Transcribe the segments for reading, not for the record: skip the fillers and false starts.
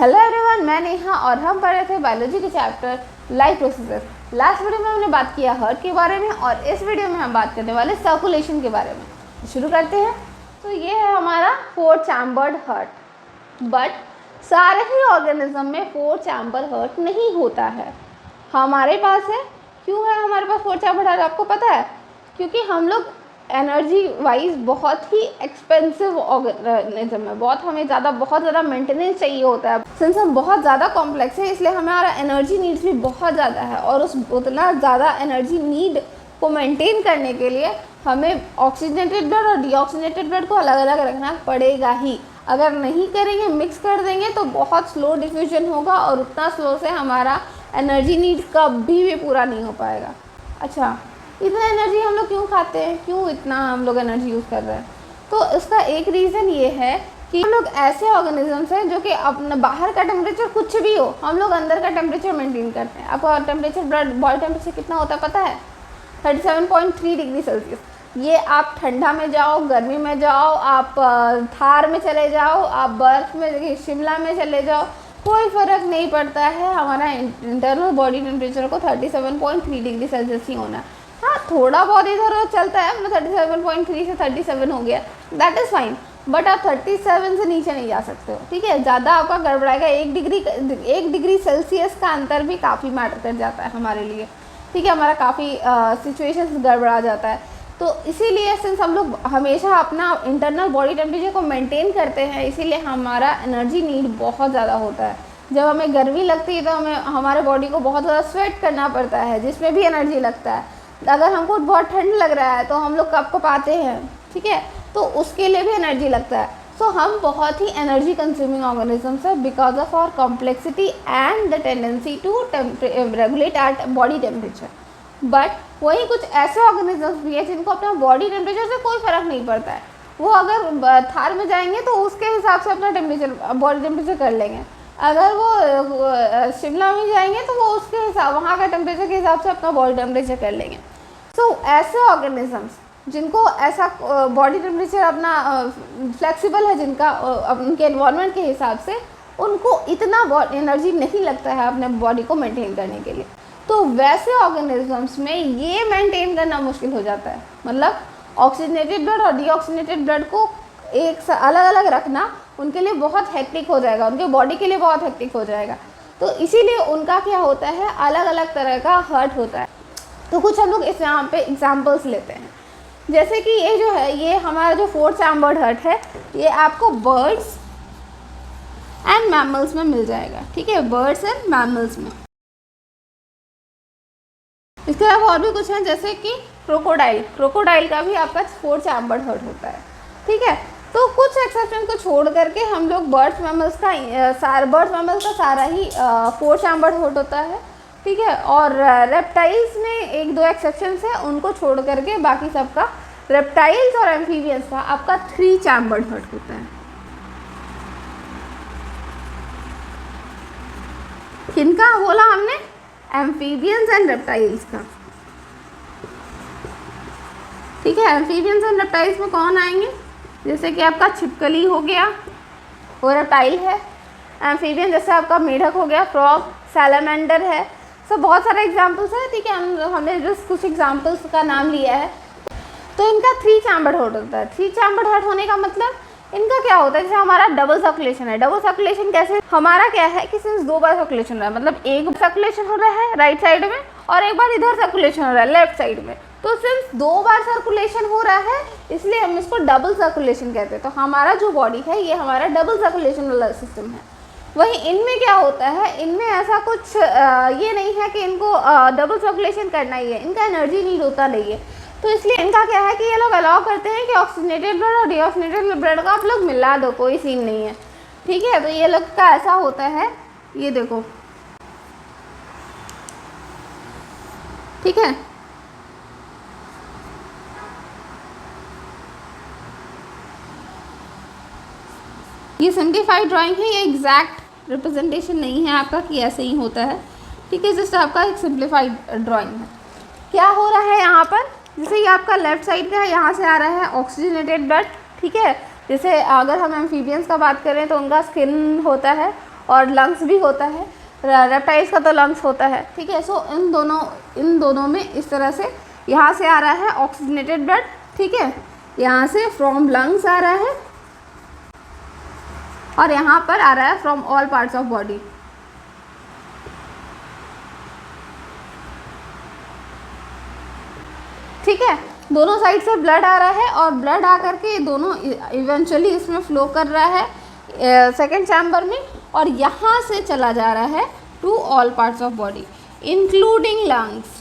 Hello everyone, मैं नेहा और हम पढ़ रहे थे बायोलॉजी के chapter life processes. Last video में हमने बात किया हार्ट के बारे में और इस वीडियो में हम बात करने वाले सर्कुलेशन के बारे में। शुरू करते हैं। तो ये है हमारा 4 चैम्बर्ड हार्ट। बट सारे ही ऑर्गेनिज्म में 4 चैम्बर हार्ट नहीं होता है, हमारे पास है। क्यों है हमारे पास 4 चैम्बर्ड हार्ट, आपको पता है? क्योंकि हम लोग एनर्जी वाइज बहुत ही एक्सपेंसिव ऑर्गेनिज्म है, बहुत ज़्यादा मेंटेनेंस चाहिए होता है। सिंस हम बहुत ज़्यादा कॉम्प्लेक्स है, इसलिए हमारा एनर्जी नीड्स भी बहुत ज़्यादा है और उतना ज़्यादा एनर्जी नीड को मेंटेन करने के लिए हमें ऑक्सीजनेटेड ब्लड और डीऑक्सीजनेटेड ब्लड को अलग अलग रखना पड़ेगा ही। अगर नहीं करेंगे, मिक्स कर देंगे तो बहुत स्लो डिफ्यूजन होगा और उतना स्लो से हमारा एनर्जी नीड कभी भी पूरा नहीं हो पाएगा। अच्छा, इतना एनर्जी हम लोग क्यों खाते हैं, क्यों इतना हम लोग एनर्जी यूज़ कर रहे हैं? तो इसका एक रीज़न ये है कि हम लोग ऐसे ऑर्गेनिजम्स हैं जो कि अपना बाहर का टेम्परेचर कुछ भी हो, हम लोग अंदर का टेम्परेचर मेंटेन करते हैं। आपको टेम्परेचर बॉडी टेम्परेचर कितना होता है पता है? 37.3 डिग्री सेल्सियस। ये आप ठंडा में जाओ, गर्मी में जाओ, आप थार में चले जाओ, आप बर्फ़ में शिमला में चले जाओ, कोई फ़र्क नहीं पड़ता है। हमारा इंटरनल बॉडी टेम्परेचर को 37.3 डिग्री सेल्सियस ही होना है। हाँ, थोड़ा बहुत इधर चलता है, मतलब 37.3 से 37 हो गया, दैट इज़ फाइन। बट आप 37 से नीचे नहीं जा सकते हो, ठीक है? ज़्यादा आपका गड़बड़ाएगा। 1 डिग्री सेल्सियस का अंतर भी काफ़ी मैटर कर जाता है हमारे लिए, ठीक है? हमारा काफ़ी सिचुएशंस गड़बड़ा जाता है। तो इसीलिए सिंस हम लोग हमेशा अपना इंटरनल बॉडी टेम्परेचर को मेंटेन करते हैं, इसीलिए हमारा एनर्जी नीड बहुत ज़्यादा होता है। जब हमें गर्मी लगती है तो हमें हमारे बॉडी को बहुत ज़्यादा स्वेट करना पड़ता है, जिसमें भी एनर्जी लगता है। अगर हमको बहुत ठंड लग रहा है तो हम लोग कप पाते हैं, ठीक है? तो उसके लिए भी एनर्जी लगता है। सो हम बहुत ही एनर्जी कंज्यूमिंग ऑर्गेनिजम्स है because of our complexity and the tendency to regulate our body temperature. But वहीं कुछ ऐसे ऑर्गेनिजम्स भी है जिनको अपना बॉडी टेम्परेचर से कोई फ़र्क नहीं पड़ता है। वो अगर थार में जाएंगे तो उसके हिसाब से अपना टेम्परेचर बॉडी टेम्परेचर कर लेंगे। अगर वो शिमला में जाएंगे तो वो उसके हिसाब वहाँ का टेम्परेचर के हिसाब से अपना बॉडी टेम्परेचर कर लेंगे। सो ऐसे ऑर्गेनिजम्स जिनको ऐसा बॉडी टेम्परेचर अपना फ्लेक्सिबल है, जिनका उनके एनवायरनमेंट के हिसाब से उनको इतना एनर्जी नहीं लगता है अपने बॉडी को मेंटेन करने के लिए, तो वैसे ऑर्गेनिजम्स में ये मेंटेन करना मुश्किल हो जाता है। मतलब ऑक्सीजनेटेड ब्लड और डीऑक्सीजनेटेड ब्लड को एक अलग अलग रखना उनके लिए बहुत हेक्टिक हो जाएगा, उनके बॉडी के लिए बहुत हेक्टिक हो जाएगा। तो इसीलिए उनका क्या होता है, अलग अलग तरह का हार्ट होता है। तो कुछ हम लोग इस यहाँ पे एग्जांपल्स लेते हैं। जैसे कि ये जो है, ये हमारा जो 4 चैम्बर्ड हार्ट है, ये आपको बर्ड्स एंड मैमल्स में मिल जाएगा, ठीक है? बर्ड्स एंड मैमल्स में। इसके अलावा और भी कुछ है, जैसे कि क्रोकोडाइल का भी आपका 4 चैम्बर्ड हार्ट होता है, ठीक है? तो कुछ एक्सेप्शन को छोड़ करके हम लोग बर्ड्स मैमल्स का सारा ही 4 चैम्बर्ड हार्ट होता है, ठीक है? और रेप्टाइल्स में 1-2 एक्सेप्शंस है, उनको छोड़ करके बाकी सबका, रेप्टाइल्स और एम्फीबियंस का आपका 3 चैम्बर्ड हार्ट होता है। किनका बोला हमने? एम्फीबियंस एंड रेप्टाइल्स का, ठीक है? एम्फीबियंस एंड रेप्टाइल्स में कौन आएंगे? जैसे कि आपका छिपकली हो गया, वो रेप्टाइल है। एम्फीबियन जैसे आपका मेढक हो गया, फ्रॉग, सैलामेंडर है। सब बहुत सारे एग्जाम्पल्स हैं, ठीक है? हमने जस्ट कुछ एग्जाम्पल्स का नाम लिया है। तो इनका 3 चैम्बर्ड हार्ट होता है। 3 चैम्बर्ड हार्ट होने का मतलब इनका क्या होता है, जैसे हमारा डबल सर्कुलेशन है। डबल सर्कुलेशन कैसे? हमारा क्या है कि सिंस 2 बार सर्कुलेशन हो रहा है, मतलब एक सर्कुलेशन हो रहा है राइट साइड में और एक बार इधर सर्कुलेशन हो रहा है लेफ्ट साइड में। तो सिंस 2 बार सर्कुलेशन हो रहा है, इसलिए हम इसको डबल सर्कुलेशन कहते हैं। तो हमारा जो बॉडी है, ये हमारा डबल सर्कुलेशन वाला सिस्टम है। वहीं इनमें क्या होता है, इनमें ऐसा कुछ ये नहीं है कि इनको डबल सर्कुलेशन करना ही है, इनका एनर्जी नीड होता नहीं है। तो इसलिए इनका क्या है कि ये लोग अलाउ करते हैं कि ऑक्सीजनेटेड ब्लड और डीऑक्सीजनेटेड ब्लड का आप लोग मिला दो, कोई सीन नहीं है, ठीक है? तो ये लोग का ऐसा होता है, ये देखो, ठीक है? ये सिंप्लीफाइड ड्राइंग है, ये एग्जैक्ट रिप्रेजेंटेशन नहीं है आपका कि ऐसे ही होता है, ठीक है? जस्ट आपका एक सिंप्लीफाइड ड्राइंग है। क्या हो रहा है यहाँ पर? जैसे ये आपका लेफ्ट साइड का है, यहाँ से आ रहा है ऑक्सीजनेटेड ब्लड, ठीक है? जैसे अगर हम एम्फीबियंस का बात करें तो उनका स्किन होता है और लंग्स भी होता है, रेप्टाइल्स का तो लंग्स होता है, ठीक है। सो इन दोनों में इस तरह से यहाँ से आ रहा है ऑक्सीजनेटेड ब्लड, ठीक है, यहाँ से फ्रॉम लंग्स आ रहा है और यहाँ पर आ रहा है from all parts of body. ठीक है, दोनों साइड से ब्लड आ रहा है और ब्लड आ करके दोनों इवेंचुअली इसमें फ्लो कर रहा है सेकेंड चैम्बर में, और यहाँ से चला जा रहा है to all parts of body including lungs.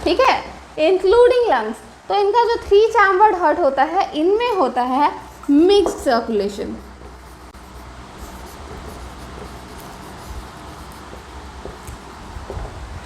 ठीक है, इंक्लूडिंग लंग्स। तो इनका जो 3 चैम्बर्ड हार्ट होता है, इनमें होता है मिक्स्ड सर्कुलेशन।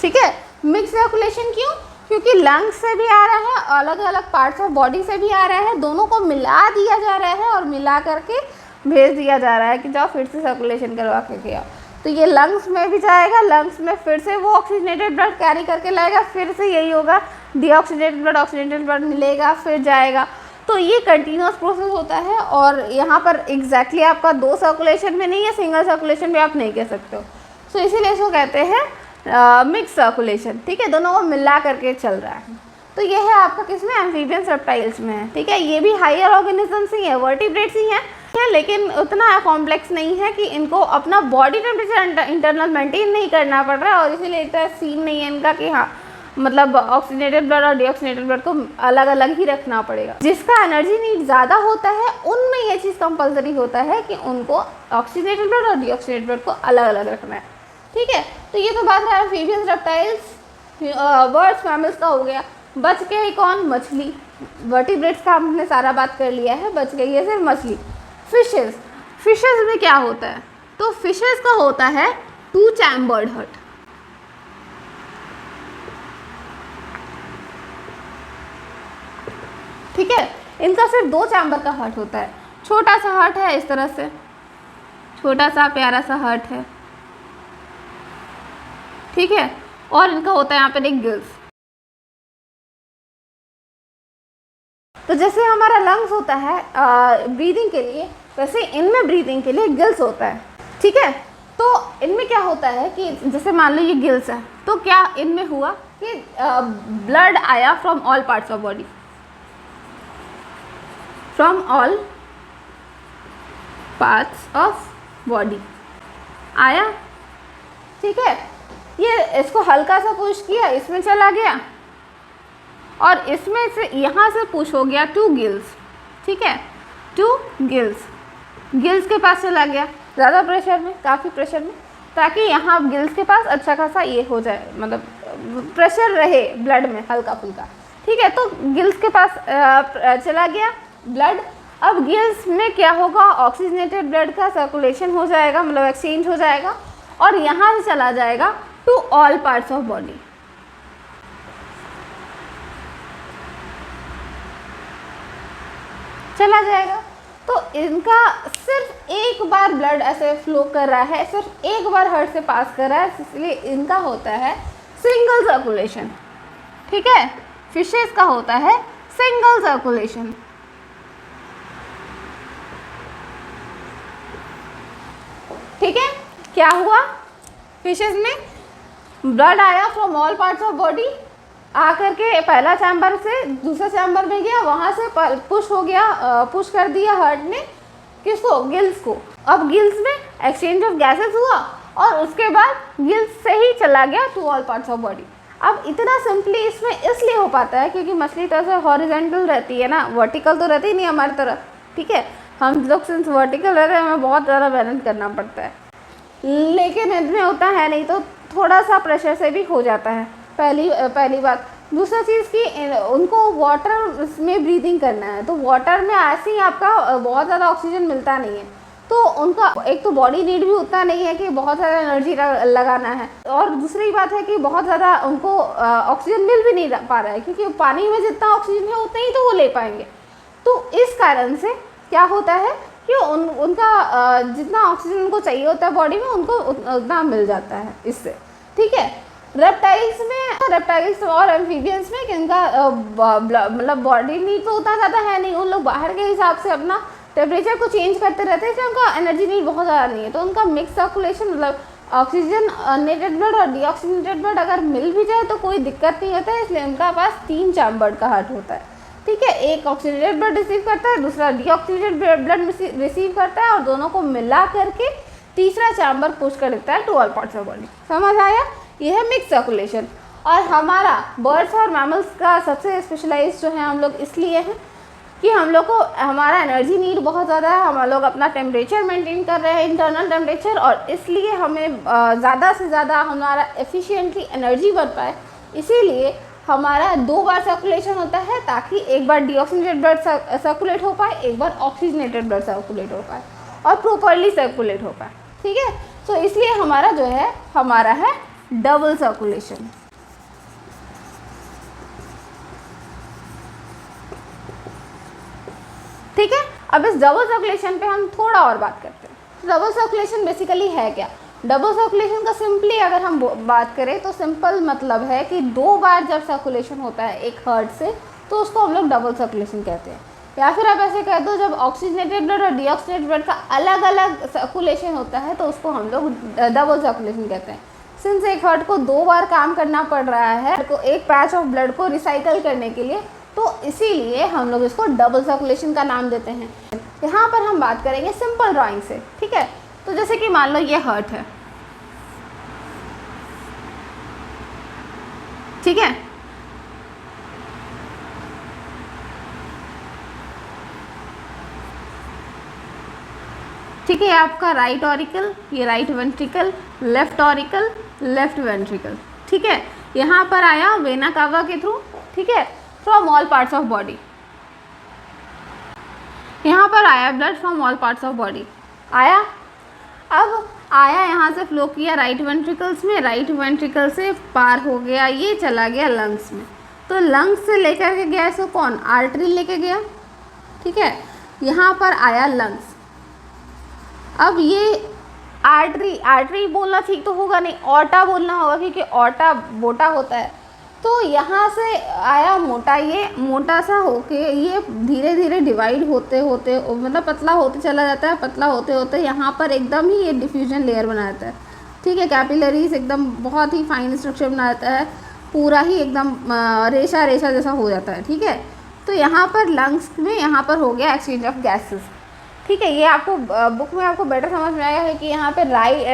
ठीक है, मिक्स सर्कुलेशन क्यों? क्योंकि लंग्स से भी आ रहा है, अलग अलग पार्ट्स ऑफ बॉडी से भी आ रहा है, दोनों को मिला दिया जा रहा है और मिला करके भेज दिया जा रहा है कि जाओ फिर से सर्कुलेशन करवा के आओ। तो ये लंग्स में भी जाएगा, लंग्स में फिर से वो ऑक्सीजनेटेड ब्लड कैरी करके लाएगा, फिर से यही होगा, डीऑक्सीजनेटेड ब्लड ऑक्सीजनेटेड ब्लड मिलेगा, फिर जाएगा। तो ये कंटिन्यूस प्रोसेस होता है और यहाँ पर एग्जैक्टली आपका 2 सर्कुलेशन में नहीं है, सिंगल सर्कुलेशन भी आप नहीं कह सकते हो। सो इसीलिए इसको कहते हैं मिक्स सर्कुलेशन। ठीक है, दोनों को मिला करके चल रहा है। तो ये है आपका किसमें, एम्फीबियंस रेप्टाइल्स में है। ठीक है, ये भी हायर ऑर्गेनिजम्स ही है, वर्टिब्रेट्स ही हैं, लेकिन उतना कॉम्प्लेक्स नहीं है कि इनको अपना बॉडी टेम्परेचर इंटरनल मेंटेन नहीं करना पड़ रहा है, और इसीलिए इतना सीन नहीं है इनका कि हाँ मतलब ऑक्सीजनेटेड ब्लड और डीऑक्सीजनेटेड ब्लड को अलग अलग ही रखना पड़ेगा। जिसका एनर्जी नीड ज़्यादा होता है उनमें यह चीज़ कंपलसरी होता है कि उनको ऑक्सीजनेटेड ब्लड और डीऑक्सीजनेटेड ब्लड को अलग अलग रखना है। ठीक है, तो ये तो बात है एम्फीबियंस, रेप्टाइल्स, बर्ड्स, मैमल्स का हो गया। बच गई कौन, मछली। वर्टिब्रेट्स का हमने सारा बात कर लिया है, बच गई है सिर्फ मछली। फिशेस, फिशेस में क्या होता है, तो फिशेस का होता है 2 चैम्बर्ड हार्ट। ठीक है, इनका सिर्फ 2 चैम्बर का हार्ट होता है। छोटा सा हार्ट है इस तरह से, छोटा सा प्यारा सा हार्ट है। ठीक है, और इनका होता है यहाँ पर एक गिल्स। तो जैसे हमारा लंग्स होता है ब्रीदिंग के लिए, वैसे इनमें ब्रीदिंग के लिए गिल्स होता है। ठीक है, तो इनमें क्या होता है कि जैसे मान लो ये गिल्स है, तो क्या इनमें हुआ कि ब्लड आया from all parts of body, from all parts of body आया। ठीक है, ये इसको हल्का सा पुश किया, इसमें चला गया, और इसमें से यहाँ से पुश हो गया टू गिल्स। ठीक है, टू गिल्स, गिल्स के पास चला गया ज़्यादा प्रेशर में, काफ़ी प्रेशर में, ताकि यहाँ गिल्स के पास अच्छा खासा ये हो जाए, मतलब प्रेशर रहे ब्लड में हल्का फुल्का। ठीक है, तो गिल्स के पास चला गया ब्लड। अब गिल्स में क्या होगा, ऑक्सीजनेटेड ब्लड का सर्कुलेशन हो जाएगा, मतलब एक्सचेंज हो जाएगा, और यहाँ से चला जाएगा to all parts of body. चला जाएगा। तो इनका सिर्फ एक बार ब्लड ऐसे फ्लो कर रहा है, सिर्फ एक बार हार्ट से पास कर रहा है, इसलिए इनका होता है सिंगल सर्कुलेशन। ठीक है, फिशेस का होता है सिंगल सर्कुलेशन। ठीक है, क्या हुआ, फिशेस में ब्लड आया from all parts of body, आकर के पहला चैम्बर से दूसरे चैम्बर में गया, वहाँ से पुश हो गया, पुश कर दिया हार्ट ने किसको, गिल्स को। अब गिल्स में एक्सचेंज ऑफ गैसेस हुआ और उसके बाद गिल्स से ही चला गया to all parts of body. अब इतना सिंपली इसमें इसलिए हो पाता है क्योंकि मछली तो ऐसे हॉरिजेंटल रहती है ना, वर्टिकल तो रहती नहीं हमारी तरह। ठीक है, हम लोग सिंस वर्टिकल रहते हैं, हमें बहुत ज़्यादा मेहनत करना पड़ता है, लेकिन इनमें होता है नहीं, तो थोड़ा सा प्रेशर से भी हो जाता है। पहली बात। दूसरा चीज़ कि उनको वाटर में ब्रीदिंग करना है, तो वाटर में ऐसे ही आपका बहुत ज़्यादा ऑक्सीजन मिलता नहीं है, तो उनका एक तो बॉडी नीड भी उतना नहीं है कि बहुत ज़्यादा एनर्जी लगाना है, और दूसरी बात है कि बहुत ज़्यादा उनको ऑक्सीजन मिल भी नहीं पा रहा है, क्योंकि पानी में जितना ऑक्सीजन है उतना ही तो वो ले पाएंगे। तो इस कारण से क्या होता है कि उनका जितना ऑक्सीजन उनको चाहिए होता है बॉडी में, उनको उतना मिल जाता है इससे। ठीक है, रेप्टाइल्स और एम्फीबियंस में इनका मतलब बॉडी नीड तो उतना ज़्यादा है नहीं, उन लोग बाहर के हिसाब से अपना टेम्परेचर को चेंज करते रहते हैं, इसलिए उनका एनर्जी नीड बहुत ज़्यादा नहीं है। तो उनका मिक्स सर्कुलेशन मतलब ऑक्सीजनेटेड ब्लड और डीऑक्सीजनेटेड ब्लड अगर मिल भी जाए तो कोई दिक्कत नहीं होता है, इसलिए उनका पास 3 चैम्बर्ड का हार्ट होता है। ठीक है, एक ऑक्सीजनेटेड ब्लड रिसीव करता है, दूसरा डीऑक्सीजनेटेड ब्लड रिसीव करता है और दोनों को मिला करके तीसरा चैम्बर पुश कर देता है to all parts of body. समझ आया? ये है मिक्स सर्कुलेशन। और हमारा बर्ड्स और मैमल्स का सबसे स्पेशलाइज जो है हम लोग इसलिए हैं कि हम लोग को हमारा एनर्जी नीड बहुत ज़्यादा है, हम लोग अपना टेम्परेचर मेंटेन कर रहे हैं, इंटरनल टेम्परेचर, और इसलिए हमें ज़्यादा से ज़्यादा हमारा एफिशिएंटली एनर्जी बन पाए, इसीलिए हमारा 2 बार सर्कुलेशन होता है, ताकि एक बार डीऑक्सीजनेटेड ब्लड सर्कुलेट हो पाए, एक बार ऑक्सीजनेटेड ब्लड सर्कुलेट हो पाए और प्रॉपरली सर्कुलेट हो पाए। ठीक है, तो इसलिए हमारा जो है हमारा है डबल सर्कुलेशन। ठीक है, अब इस डबल सर्कुलेशन पे हम थोड़ा और बात करते हैं। डबल सर्कुलेशन बेसिकली है क्या? डबल सर्कुलेशन का सिंपली अगर हम बात करें तो सिंपल मतलब है कि 2 बार जब सर्कुलेशन होता है एक हार्ट से तो उसको हम लोग डबल सर्कुलेशन कहते हैं। या फिर आप ऐसे कह दो, जब ऑक्सीजनेटेड ब्लड और डीऑक्सीजनेटेड ब्लड का अलग अलग सर्कुलेशन होता है तो उसको हम लोग डबल सर्कुलेशन कहते हैं। सिंस एक हार्ट को 2 बार काम करना पड़ रहा है एक पैच ऑफ ब्लड को रिसाइकल करने के लिए, तो इसीलिए हम लोग इसको डबल सर्कुलेशन का नाम देते हैं। यहाँ पर हम बात करेंगे सिंपल ड्राइंग से। ठीक है, तो जैसे कि मान लो ये हार्ट है, ठीक है, ठीक है, आपका राइट ऑरिकल, ये right ventricle, left auricle, left ventricle. ठीक है, यहाँ पर आया वेना कावा के थ्रू, ठीक है, from all parts of body. यहाँ पर आया blood from all parts of body, आया। अब आया यहाँ से फ्लो किया राइट वेंट्रिकल्स में, राइट वेंट्रिकल से पार हो गया, ये चला गया लंग्स में। तो लंग्स से लेकर के गया इसको कौन? आर्टरी लेके गया। ठीक है, यहाँ पर आया लंग्स। अब ये आर्टरी बोलना ठीक तो होगा नहीं, ऑर्टा बोलना होगा, क्योंकि ऑर्टा मोटा होता है। तो यहाँ से आया मोटा, ये मोटा सा होके ये धीरे धीरे डिवाइड होते होते मतलब पतला होते चला जाता है, पतला होते होते यहाँ पर एकदम ही ये डिफ्यूजन लेयर बना देता है। ठीक है, कैपिलरीज एकदम बहुत ही फाइन स्ट्रक्चर बना देता है, पूरा ही एकदम रेशा रेशा जैसा हो जाता है। ठीक है, तो यहाँ पर लंग्स में यहाँ पर हो गया एक्सचेंज ऑफ गैसेस। ठीक है, ये आपको बुक में आपको बेटर समझ में आया है कि यहाँ पे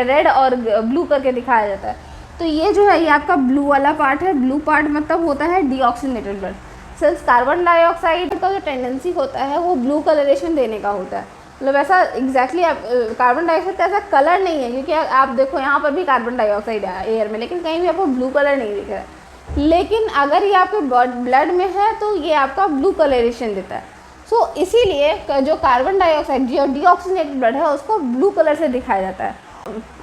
रेड और ब्लू करके दिखाया जाता है। तो ये जो है ये आपका ब्लू वाला पार्ट है। ब्लू पार्ट मतलब होता है deoxygenated blood. Since carbon dioxide का जो टेंडेंसी होता है वो ब्लू कलरेशन देने का होता है, मतलब ऐसा एग्जैक्टली कार्बन डाइऑक्साइड का ऐसा कलर नहीं है, क्योंकि आप देखो यहाँ पर भी कार्बन डाइऑक्साइड है एयर में, लेकिन कहीं भी आपको ब्लू कलर नहीं दिख रहा है। लेकिन अगर ये आपके ब्लड में है तो ये आपका ब्लू कलरेशन देता है। सो इसीलिए जो कार्बन डाइऑक्साइड जो डीऑक्सीजनेटेड ब्लड है उसको ब्लू कलर से दिखाया जाता है।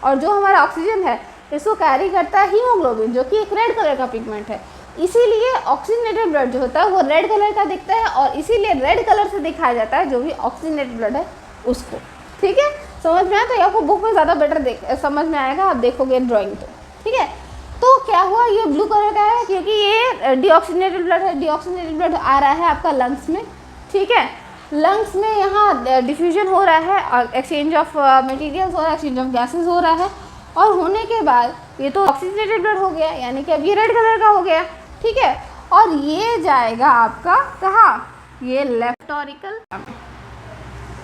और जो हमारा ऑक्सीजन है इसको कैरी करता है हीमोग्लोबिन, जो कि एक रेड कलर का पिगमेंट है। इसीलिए ऑक्सीजनेटेड ब्लड जो होता है वो रेड कलर का दिखता है, और इसीलिए रेड कलर से दिखाया जाता है जो भी ऑक्सीजनेटेड ब्लड है उसको। ठीक है, समझ में आया? तो आपको बुक में ज़्यादा बेटर समझ में आएगा, आप देखोगे ड्राइंग तो। ठीक है, तो क्या हुआ, ये ब्लू कलर का है क्योंकि ये डीऑक्सीजनेटेड ब्लड है। डीऑक्सीजनेटेड ब्लड आ रहा है आपका लंग्स में। ठीक है, लंग्स में यहाँ डिफ्यूजन हो रहा है, एक्सचेंज ऑफ मटेरियल्स हो रहा है, एक्सचेंज ऑफ गैसेस हो रहा है, और होने के बाद ये तो ऑक्सीजनेटेड ब्लड हो गया, यानी कि अब ये रेड कलर का हो गया। ठीक है, और ये जाएगा आपका कहाँ? ये लेफ्ट ऑरिकल।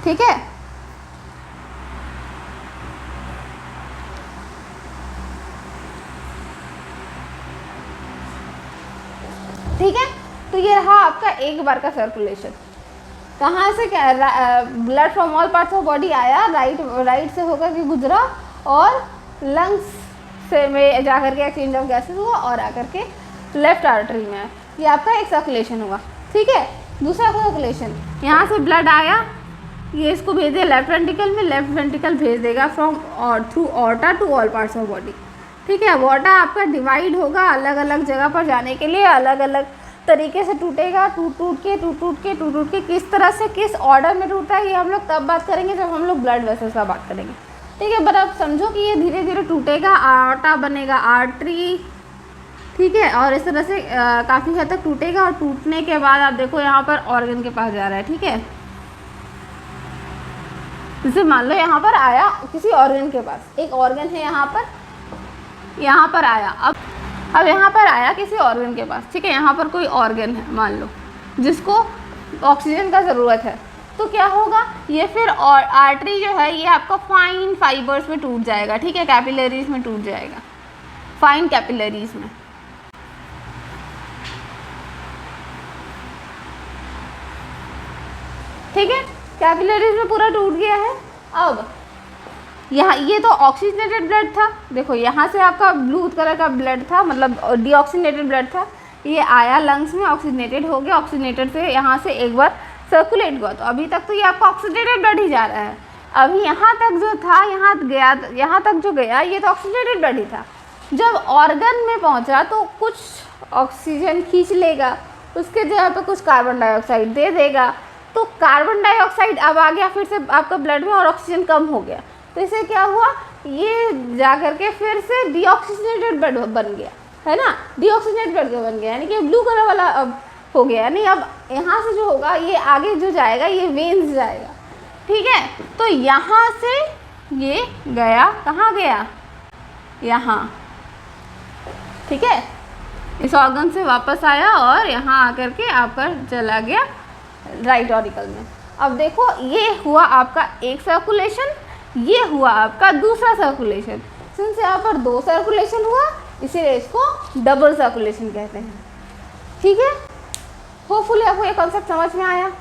ठीक है, ठीक है, तो ये रहा आपका एक बार का सर्कुलेशन। कहाँ से क्या? Blood from all parts of body आया, राइट से होकर के गुजरा और लंग्स से में जाकर के एक्सचेंज ऑफ गैसेस हुआ और आकर के लेफ्ट आर्टरी में आया। ये आपका एक सर्कुलेशन हुआ। ठीक है, दूसरा सर्कुलेशन, यहाँ से ब्लड आया, ये इसको भेज दिया लेफ्ट वेंट्रिकल में, लेफ्ट वेंट्रिकल भेज देगा फ्रॉम और through aorta to all parts of body. ठीक है, ऑर्टा आपका डिवाइड होगा अलग अलग जगह पर जाने के लिए, अलग अलग तरीके से टूटेगा, टूट के किस तरह से किस ऑर्डर में टूटता है ये हम लोग तब बात करेंगे जब हम लोग ब्लड वेसल्स का बात करेंगे। ठीक है, बट आप समझो कि ये धीरे धीरे टूटेगा, आर्टा बनेगा, आर्टरी, ठीक है। और इस तरह से काफ़ी हद तक टूटेगा और टूटने के बाद आप देखो यहाँ पर ऑर्गन के पास जा रहा है। ठीक है, जैसे मान लो यहाँ पर आया किसी ऑर्गन के पास, एक ऑर्गन है यहाँ पर आया, अब यहाँ पर आया किसी ऑर्गन के पास। ठीक है, यहाँ पर कोई ऑर्गन है मान लो जिसको ऑक्सीजन का ज़रूरत है, तो क्या होगा, ये फिर और आर्टरी जो है ये आपका फाइन फाइबर्स में टूट जाएगा। ठीक है, कैपिलरीज में टूट जाएगा, फाइन कैपिलरीज में। ठीक है, कैपिलरीज में पूरा टूट गया है। अब यहाँ ये तो ऑक्सीजनेटेड ब्लड था, देखो यहाँ से आपका ब्लू कलर का ब्लड था, मतलब डीऑक्सीजनेटेड ब्लड था, ये आया लंग्स में, ऑक्सीजनेटेड हो गया, ऑक्सीजनेटेड से यहाँ से एक बार सर्कुलेट हुआ, तो अभी तक तो ये आपका ऑक्सीजनेटेड ब्लड ही जा रहा है। अभी यहाँ तक जो था, यहाँ तक जो गया ये तो ऑक्सीजनेटेड ब्लड ही था। जब ऑर्गन में पहुँचा तो कुछ ऑक्सीजन खींच लेगा, उसके जगह पे कुछ कार्बन डाइऑक्साइड दे देगा, तो कार्बन डाइऑक्साइड अब आ गया फिर से आपका ब्लड में और ऑक्सीजन कम हो गया, तो इससे क्या हुआ, ये जा करके फिर से डीऑक्सीजनेटेड ब्लड बन गया, है ना, डीऑक्सीजनेटेड ब्लड बन गया, यानी कि ब्लू कलर वाला अब हो गया। यानी अब यहाँ से जो होगा ये आगे जो जाएगा ये वेन्स जाएगा। ठीक है, तो यहाँ से ये गया, कहाँ गया, यहाँ। ठीक है, इस ऑर्गन से वापस आया और यहाँ आकर के आपका चला गया राइट ऑरिकल में। अब देखो ये हुआ आपका एक सर्कुलेशन, ये हुआ आपका दूसरा सर्कुलेशन। सिंस यहाँ पर 2 सर्कुलेशन हुआ इसीलिए इसको डबल सर्कुलेशन कहते हैं। ठीक है, होपफुली आपको ये कॉन्सेप्ट समझ में आया।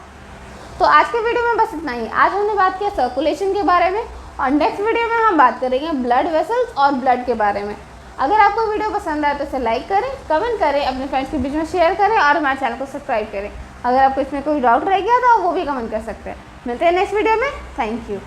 तो आज के वीडियो में बस इतना ही। आज हमने बात किया सर्कुलेशन के बारे में और नेक्स्ट वीडियो में हम बात करेंगे ब्लड वेसल्स और ब्लड के बारे में। अगर आपको वीडियो पसंद आए तो इसे लाइक करें, कमेंट करें, अपने फ्रेंड्स के बीच में शेयर करें और हमारे चैनल को सब्सक्राइब करें। अगर आपको इसमें कोई डाउट रह गया तो वो भी कमेंट कर सकते हैं। मिलते हैं नेक्स्ट वीडियो में। Thank you.